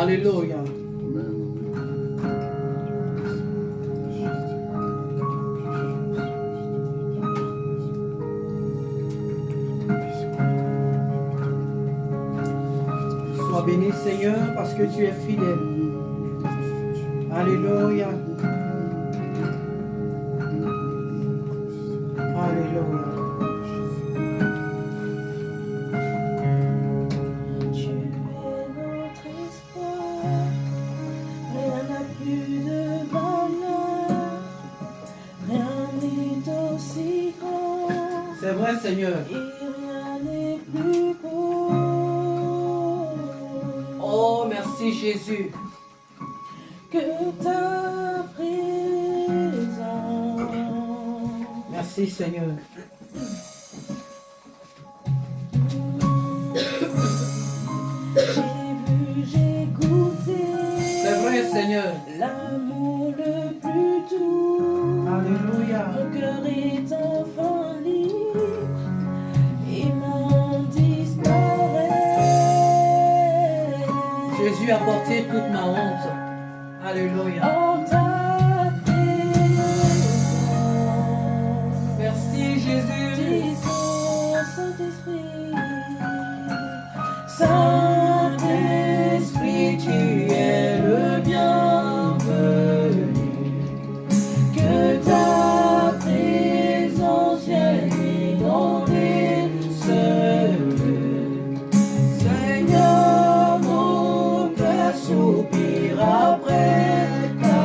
Alléluia. Sois béni, Seigneur, parce que tu es fidèle. Alléluia. Alléluia. Tu es notre espoir, rien n'a plus de valeur, rien n'est aussi grand, C'est vrai, Seigneur. et rien n'est plus beau. Oh, merci Jésus. Que ta présence. Merci, Seigneur. J'ai vu, j'ai goûté. C'est vrai, Seigneur. L'amour le plus doux. Alléluia. Mon cœur est enfin libre. Et mon disparaît. Jésus a porté toute ma honte. Alléluia. En ta présence. Merci, Jésus. Disons, Saint-Esprit. Saint-Esprit, tu es le bienvenu. Que ta présence vienne inonder ce lieu. Seigneur, mon cœur soupire après ta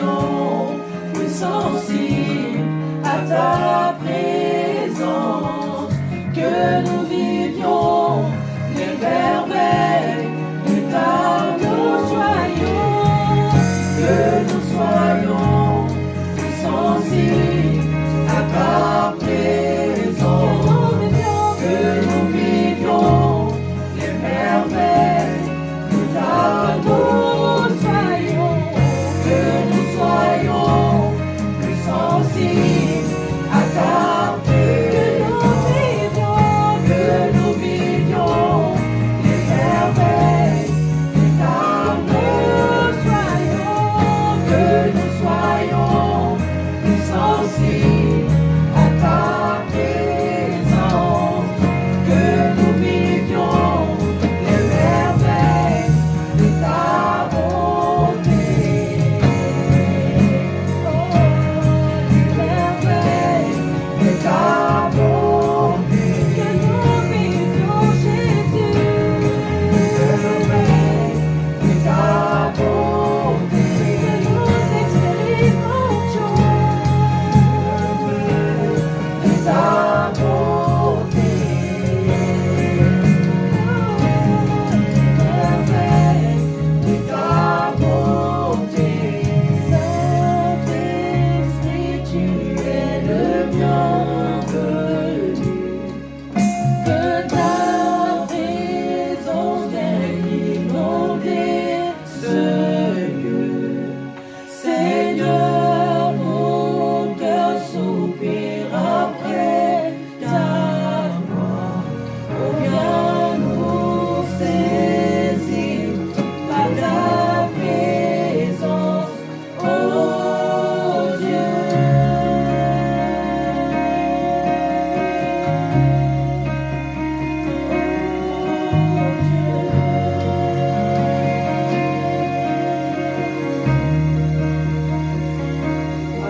soyons plus sensibles à ta présence, que nous vivions les merveilles de ta que nous soyons plus sensibles à ta présence, que nous vivions les merveilles de ta que nous soyons plus sensibles à ta présence, que nous vivions les merveilles de ta que nous soyons plus sensibles à ta présence, que nous vivions les merveilles de ta bonté. Oh, les merveilles de ta bonté. Que nous vivions Jésus, les merveilles de ta bonté. Que nous expérimentions de ta bonté. Merveille de ta bonté. Saint-Esprit, tu es le bienvenu. Que ta présence vienne inonder ce lieu. Seigneur, mon cœur soupire après ta gloire. Oh, viens nous saisir par ta présence, oh Dieu.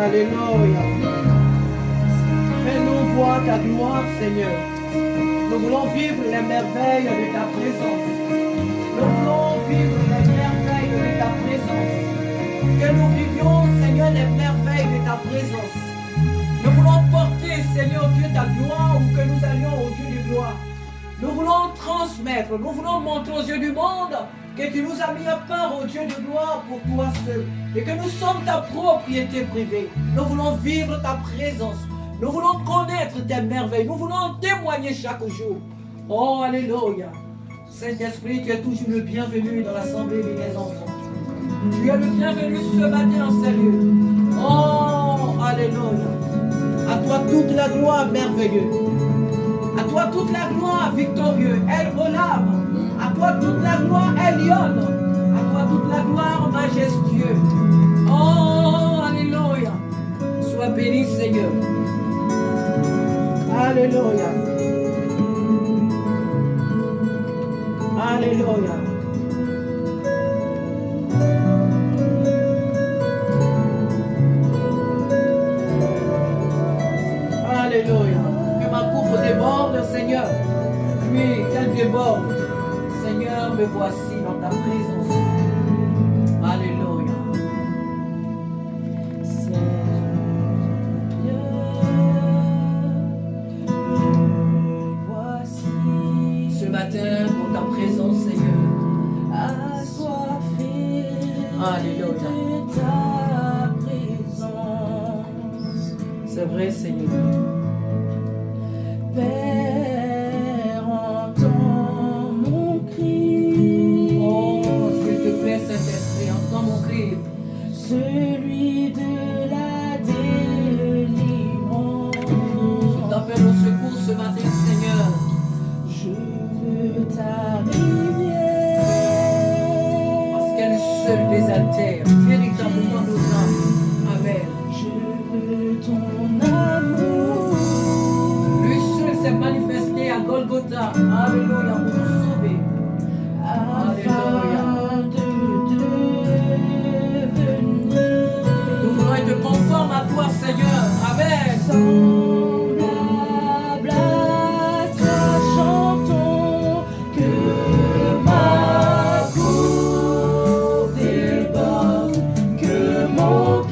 Alléluia. Fais-nous voir ta gloire, Seigneur. Nous voulons vivre les merveilles de ta présence. Nous voulons vivre les merveilles de ta présence. Que nous vivions, Seigneur, les merveilles de ta présence. Nous voulons porter, Seigneur Dieu, ta gloire où que nous allions au Dieu de gloire. Nous voulons transmettre, nous voulons montrer aux yeux du monde que tu nous as mis à part au Dieu de gloire pour toi seul et que nous sommes ta propriété privée. Nous voulons vivre ta présence. Nous voulons connaître tes merveilles. Nous voulons témoigner chaque jour. Oh, alléluia. Saint-Esprit, tu es toujours le bienvenu dans l'assemblée de tes enfants. Tu es le bienvenu ce matin en ces lieux. Oh, alléluia. À toi toute la gloire merveilleuse. À toi toute la gloire victorieux. El Olam. À toi toute la gloire Elion. À toi toute la gloire majestueux. Oh, alléluia. Sois béni, Seigneur. Alléluia. Alléluia. Alléluia. Que ma coupe déborde, Seigneur. Oui, qu'elle déborde. Seigneur, me voici dans ta présence. Alléluia. Ce matin, pour ta présence, Seigneur. Alléluia. De ta présence. C'est vrai, Seigneur. Père, entends mon cri. Oh, s'il te plaît, Saint-Esprit, entends mon cri. Celui de la délivrance. Je t'appelle au secours ce matin, Seigneur. Je veux ta rivière. Parce qu'elle seule désaltère véritablement nos âmes. Amen. Je veux ton amour. Lui seul s'est manifesté à Golgotha. Alléluia, pour nous sauver. Afin de devenir Nous voulons être conformes à toi, Seigneur. Amen. semblable à toi, chantons que ma coupe déborde, que mon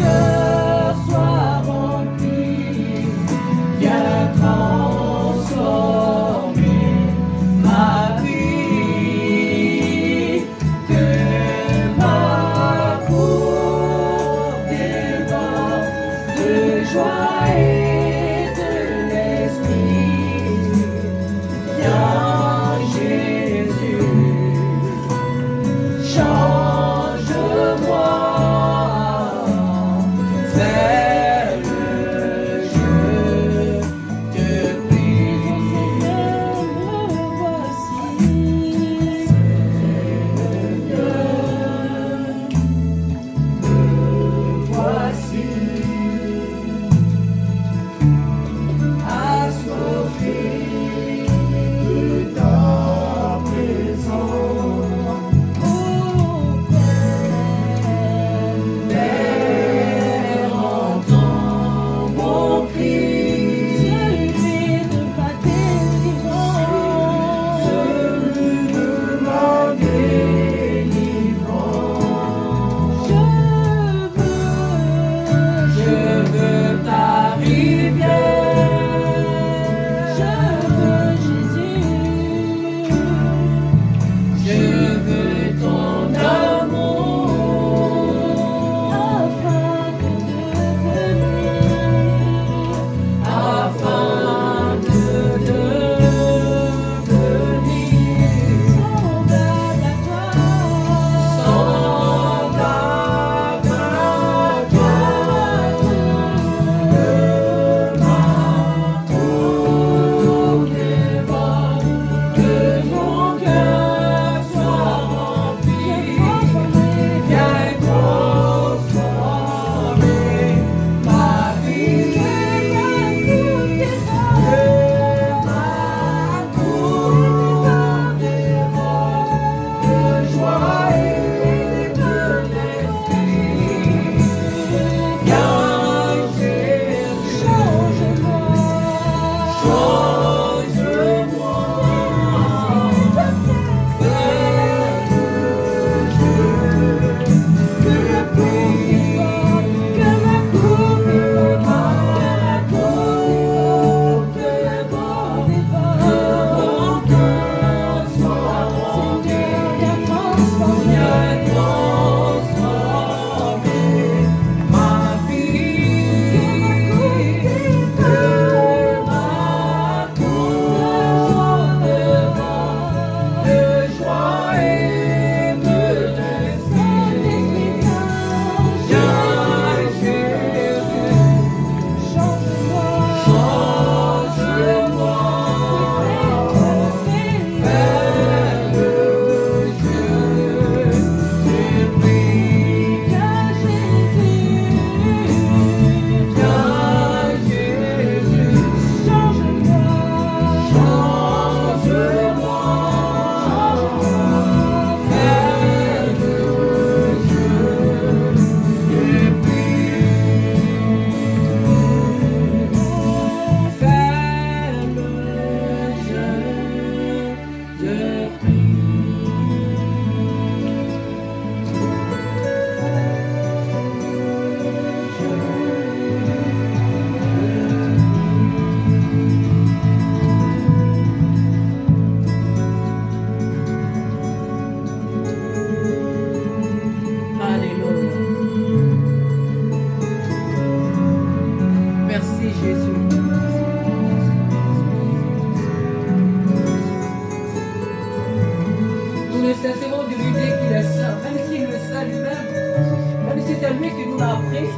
a appris,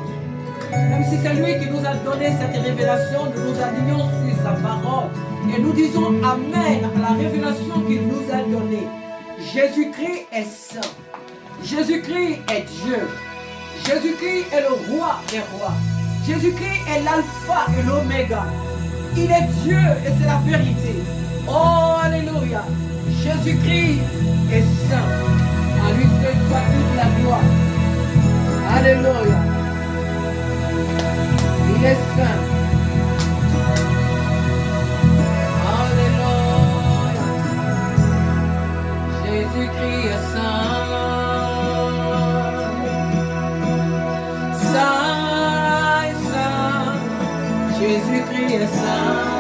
même si c'est lui qui nous a donné cette révélation, nous nous alignons sur sa parole et nous disons Amen à la révélation qu'il nous a donnée. Jésus-Christ est saint. Jésus-Christ est Dieu. Jésus-Christ est le roi des rois. Jésus-Christ est l'alpha et l'oméga. Il est Dieu et c'est la vérité. Oh, alléluia. Jésus-Christ est saint. À lui seul soit toute la gloire. Alléluia. Il est saint. Alléluia. Jésus-Christ est saint. Saint, saint. Jésus-Christ est saint.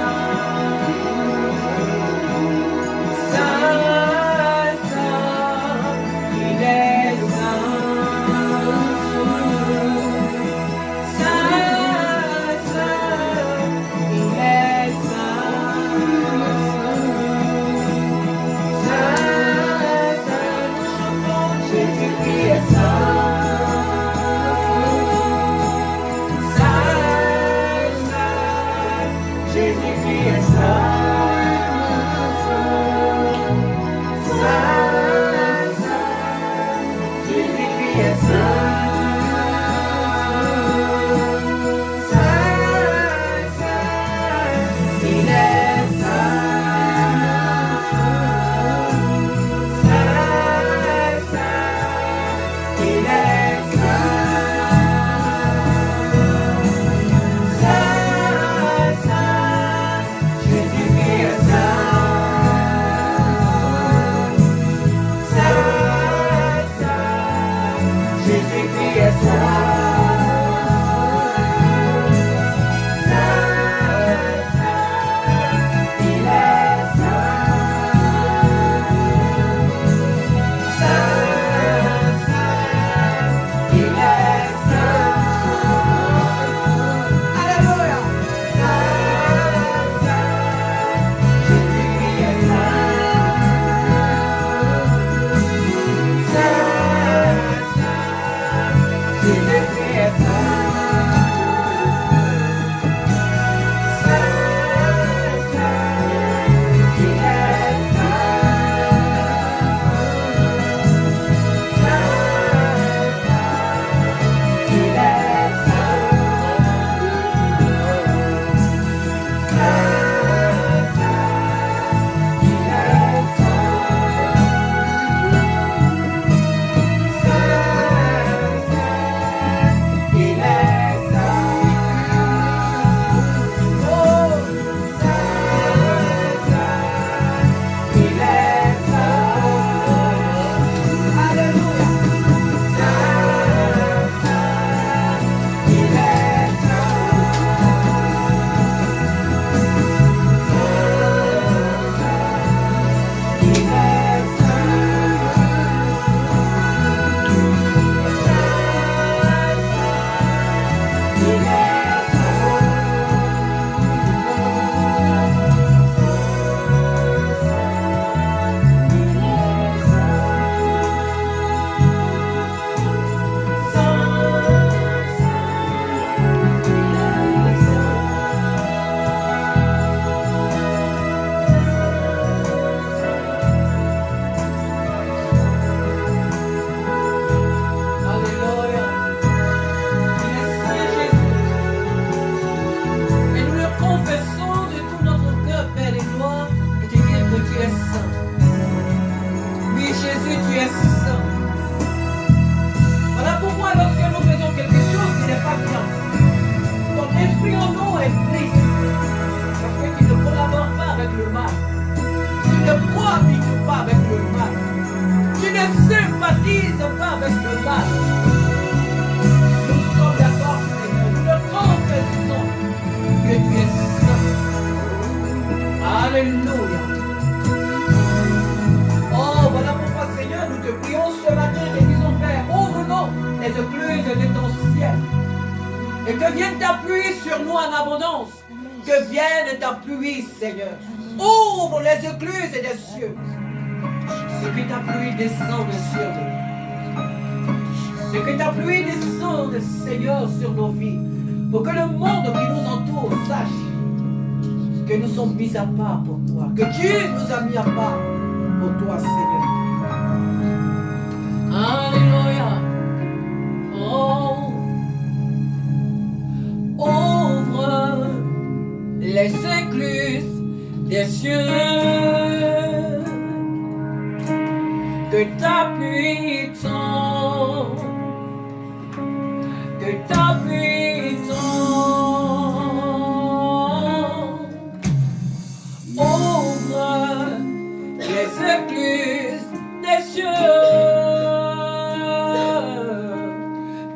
Alléluia. Oh, voilà pourquoi, Seigneur, nous te prions ce matin et disons, Père, ouvre-nous les écluses de ton ciel. Et que vienne ta pluie sur nous en abondance. Que vienne ta pluie, Seigneur. Ouvre les écluses des cieux. Et que ta pluie descende sur nous. C'est que ta pluie descende, Seigneur, sur nos vies. Pour que le monde qui nous entoure sache que nous sommes mis à part pour toi. Que Dieu nous a mis à part pour toi, Seigneur. Alléluia. Oh. Ouvre les écluses des cieux. Que ta pluie tombe. Que ta pluie tombe. Ouvre les écluses des cieux.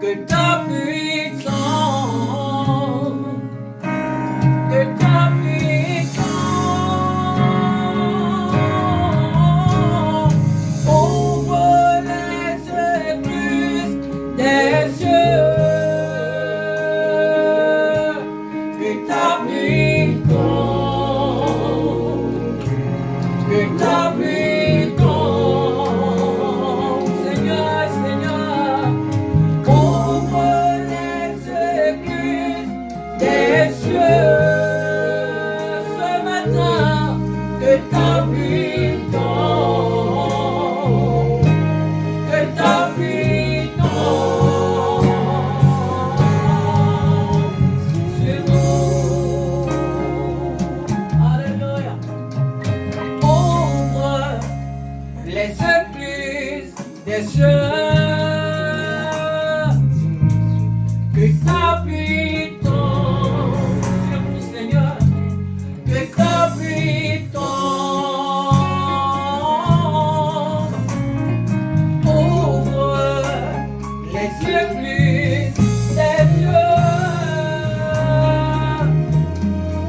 Que ta pluie tombe. Que ta pluie tombe. Ouvre les écluses des cieux. Que ta pluie tombe. Que ta pluie tombe. Seigneur, Seigneur. Ouvre les écluses des cieux. Ce matin, que ta pluie tombe. Que ta pluie tombe sur nous. Alléluia. Ouvre les écluses des cieux. Que ta pluie tombe sur nous, Seigneur. Que ta pluie tombe. Ouvre les écluses des cieux.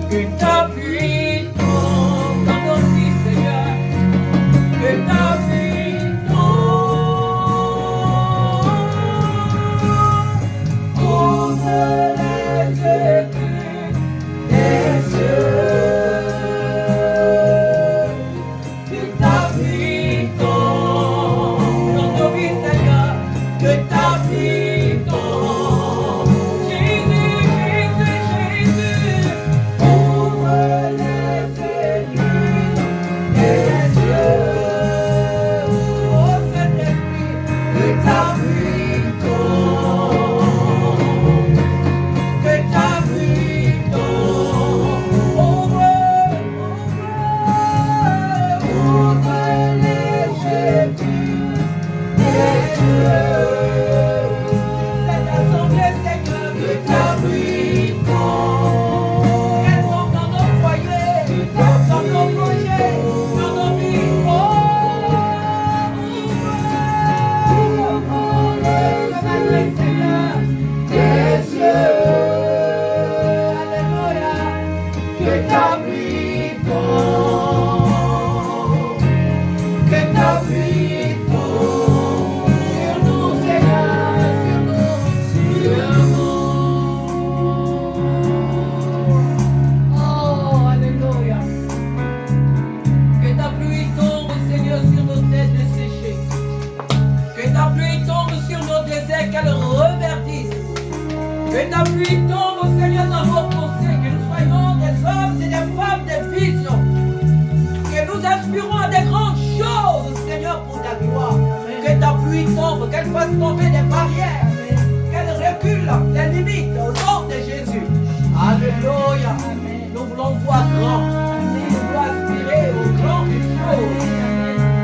Que ta pluie tombe dans nos vies, Seigneur. Que ta pluie tombe. Ouvre les écluses des cieux. Que ta pluie tombe dans nos vies, Seigneur. Que ta pluie tombe. Jésus, Jésus, Jésus. Ouvre les écluses des cieux. Oh Saint-Esprit, que ta pluie tombe. Que ta pluie tombe. Ouvre les écluses des cieux. Cette assemblée, Seigneur, que ta pluie tombe. Qu'elle tombe dans nos foyers, dans nos projets, dans nos vies. Oh, ouvre ce matin, Seigneur, des cieux. Alléluia. Que ta pluie tombe. Que ta pluie tombe sur nous, Seigneur, sur nous, sur nous. Oh, alléluia. Que ta pluie tombe, Seigneur, sur nos têtes desséchées. Que ta pluie tombe sur nos déserts, qu'elle reverdisse. Que ta pluie tombe, Seigneur, dans nos pensées, que nous soyons des hommes et des femmes de vision. Que nous aspirons à des grandes choses, Seigneur, pour ta gloire. Que ta pluie tombe, qu'elle fasse tomber des barrières, qu'elle recule les limites au nom de Jésus. Alléluia. Nous voulons voir grand. Nous voulons aspirer aux grandes choses.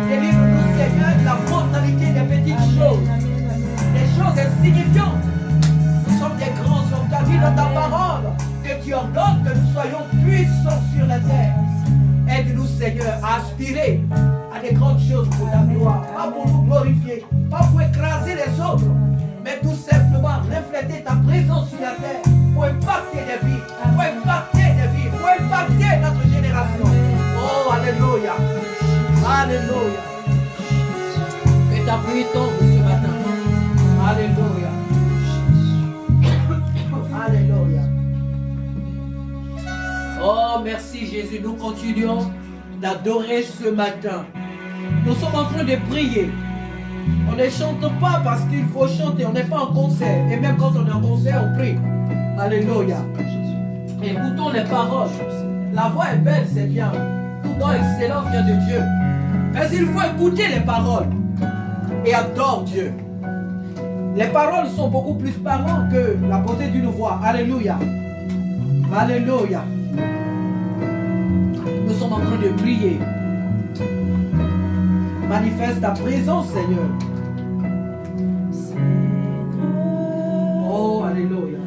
Délivre-nous, Seigneur, de la mentalité des petites choses, des choses insignifiantes. Nous sommes des grands hommes. Tu as dit dans ta parole que tu ordonnes que nous soyons puissants sur la terre. Aide-nous, Seigneur, à aspirer à des grandes choses pour ta gloire. Pas pour nous glorifier, pas pour écraser les autres, mais tout simplement refléter ta présence sur la terre pour impacter des vies, pour impacter des vies, pour impacter notre génération. Oh, alléluia. Alléluia. Que ta pluie tombe ce matin. Alléluia. Alléluia. Oh, merci Jésus. Nous continuons d'adorer ce matin. Nous sommes en train de prier. On ne chante pas parce qu'il faut chanter. On n'est pas en concert. Et même quand on est en concert, on prie. Alléluia. Écoutons les paroles. La voix est belle, c'est bien. Tout don excellent vient de Dieu. Mais il faut écouter les paroles. Et adore Dieu. Les paroles sont beaucoup plus parlantes que la beauté d'une voix. Alléluia. Alléluia. Nous sommes en train de prier. Manifeste ta présence, Seigneur. Oh, alléluia.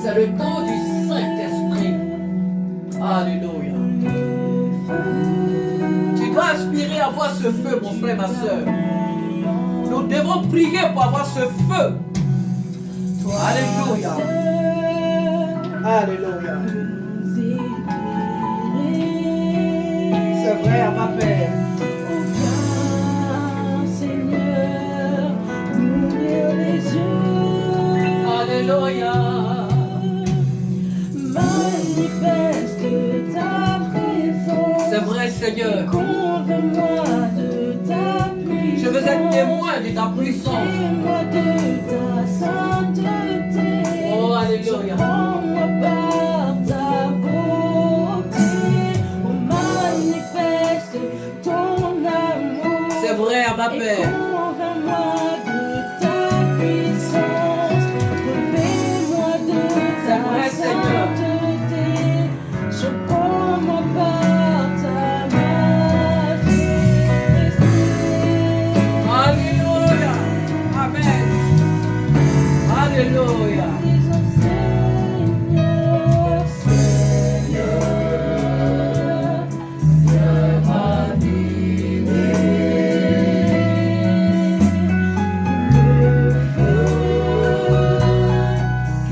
C'est le temps du Saint-Esprit. Alléluia. Tu dois aspirer à avoir ce feu, mon frère, ma soeur. Nous devons prier pour avoir ce feu. Alléluia. Alléluia. C'est vrai, à ma Père. Seigneur, ouvrir les yeux. Alléluia. Manifeste ta présence. C'est vrai, Seigneur. Convainc-moi de ta puissance. Je veux être témoin de ta puissance. Témoin de ta sainteté. Oh, alléluia. Prends-moi par ta beauté. Oh, manifeste ton amour. C'est vrai, à ma Et Père. convainc-moi de ta puissance. Révèle-moi de C'est ta vrai, Seigneur. sainteté. Surprends-moi par ta majesté. Alléluia. Amen. Alléluia. Disons Seigneur, Seigneur, viens m'animer. Le feu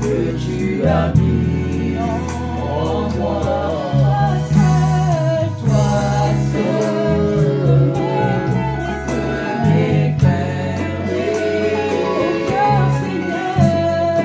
que tu as mis en moi. Toi seul m'éclairer. Viens Seigneur,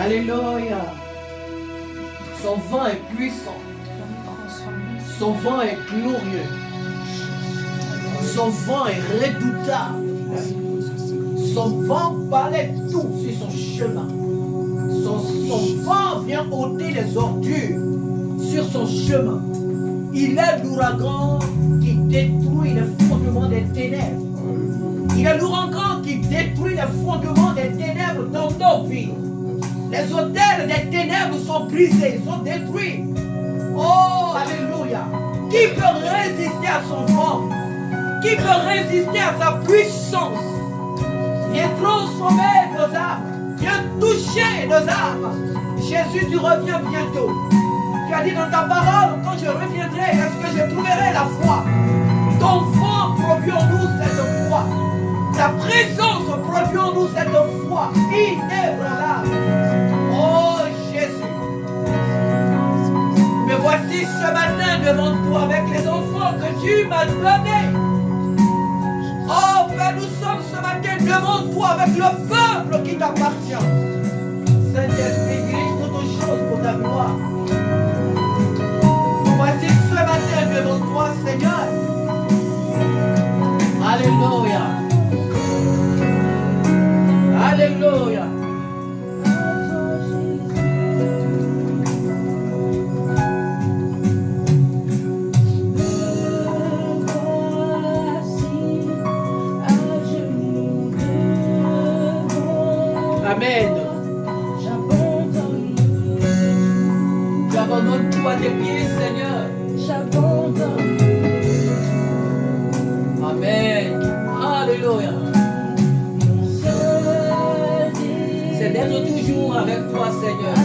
Alléluia. Son vent est puissant. Son vent est glorieux. Son vent est redoutable. Son vent paraît tout sur son chemin. Son vent vient ôter les ordures sur son chemin. Il est l'ouragan qui détruit les fondements des ténèbres. Il est l'ouragan qui détruit les fondements des ténèbres dans nos vies. Les hôtels des ténèbres sont brisés, sont détruits. Oh, alléluia. Qui peut résister à son vent? Qui peut résister à sa puissance? Viens transformer nos âmes. Viens toucher nos âmes. Jésus, tu reviens bientôt. Tu as dit dans ta parole, quand je reviendrai, est-ce que je trouverai la foi? Ton vent produit en nous cette foi. Ta présence produit en nous cette foi inébranlable. Oh Jésus. Me voici ce matin devant toi avec les enfants que tu m'as donnés. Oh Père, nous sommes ce matin devant toi avec le peuple qui t'appartient. Saint-Esprit, dirige toutes choses pour ta gloire. Voici ce matin devant toi, Seigneur. Alléluia. Alléluia. Amen. J'abandonne tout à tes pieds, Seigneur. J'abandonne. Amen. Alléluia. C'est d'être toujours avec toi, Seigneur.